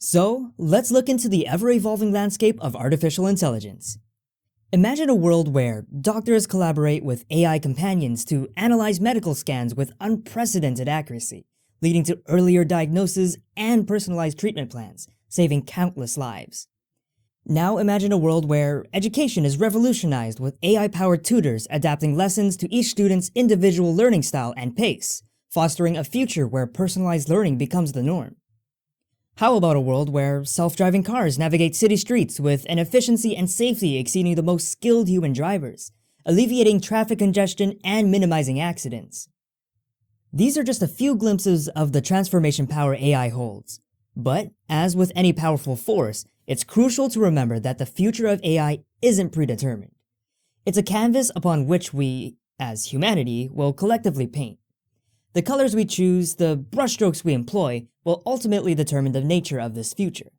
So, let's look into the ever-evolving landscape of artificial intelligence. Imagine a world where doctors collaborate with AI companions to analyze medical scans with unprecedented accuracy, leading to earlier diagnosis and personalized treatment plans, saving countless lives. Now imagine a world where education is revolutionized with AI-powered tutors adapting lessons to each student's individual learning style and pace, fostering a future where personalized learning becomes the norm. How about a world where self-driving cars navigate city streets with an efficiency and safety exceeding the most skilled human drivers, alleviating traffic congestion and minimizing accidents? These are just a few glimpses of the transformation power AI holds. But, as with any powerful force, it's crucial to remember that the future of AI isn't predetermined. It's a canvas upon which we, as humanity, will collectively paint. The colors we choose, the brushstrokes we employ, will ultimately determine the nature of this future.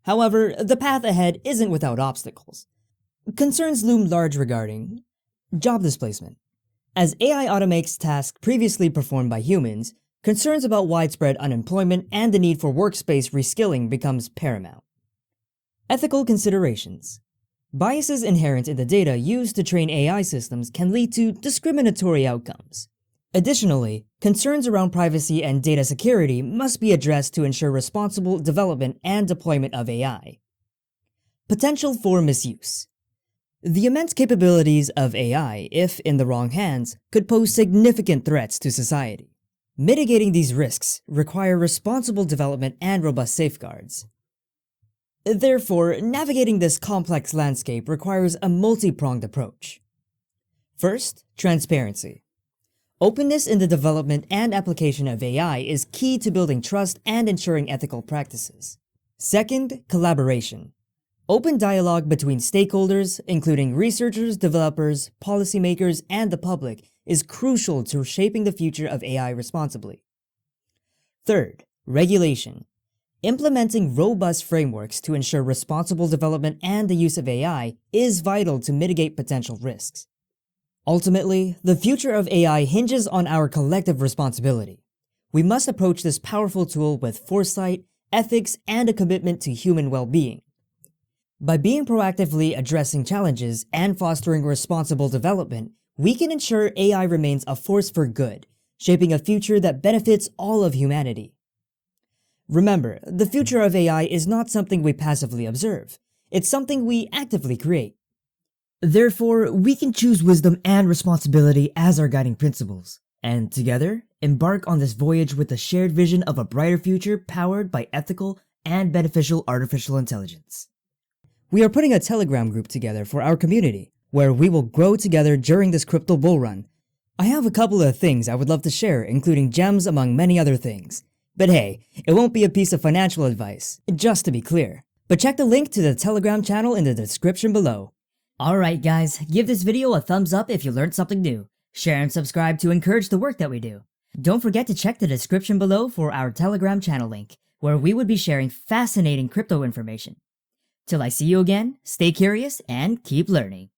However, the path ahead isn't without obstacles. Concerns loom large regarding job displacement. As AI automates tasks previously performed by humans, concerns about widespread unemployment and the need for workspace reskilling becomes paramount. Ethical considerations. Biases inherent in the data used to train AI systems can lead to discriminatory outcomes. Additionally, concerns around privacy and data security must be addressed to ensure responsible development and deployment of AI. Potential for misuse. The immense capabilities of AI, if in the wrong hands, could pose significant threats to society. Mitigating these risks require responsible development and robust safeguards. Therefore, navigating this complex landscape requires a multi-pronged approach. First, transparency. Openness in the development and application of AI is key to building trust and ensuring ethical practices. Second, collaboration. Open dialogue between stakeholders, including researchers, developers, policymakers, and the public, is crucial to shaping the future of AI responsibly. Third, regulation. Implementing robust frameworks to ensure responsible development and the use of AI is vital to mitigate potential risks. Ultimately, the future of AI hinges on our collective responsibility. We must approach this powerful tool with foresight, ethics, and a commitment to human well-being. By being proactively addressing challenges and fostering responsible development, we can ensure AI remains a force for good, shaping a future that benefits all of humanity. Remember, the future of AI is not something we passively observe. It's something we actively create. Therefore, we can choose wisdom and responsibility as our guiding principles, and together, embark on this voyage with the shared vision of a brighter future powered by ethical and beneficial artificial intelligence. We are putting a Telegram group together for our community, where we will grow together during this crypto bull run. I have a couple of things I would love to share, including gems among many other things. But hey, it won't be a piece of financial advice, just to be clear. But check the link to the Telegram channel in the description below. Alright guys, give this video a thumbs up if you learned something new. Share and subscribe to encourage the work that we do. Don't forget to check the description below for our Telegram channel link, where we would be sharing fascinating crypto information. Till I see you again, stay curious and keep learning.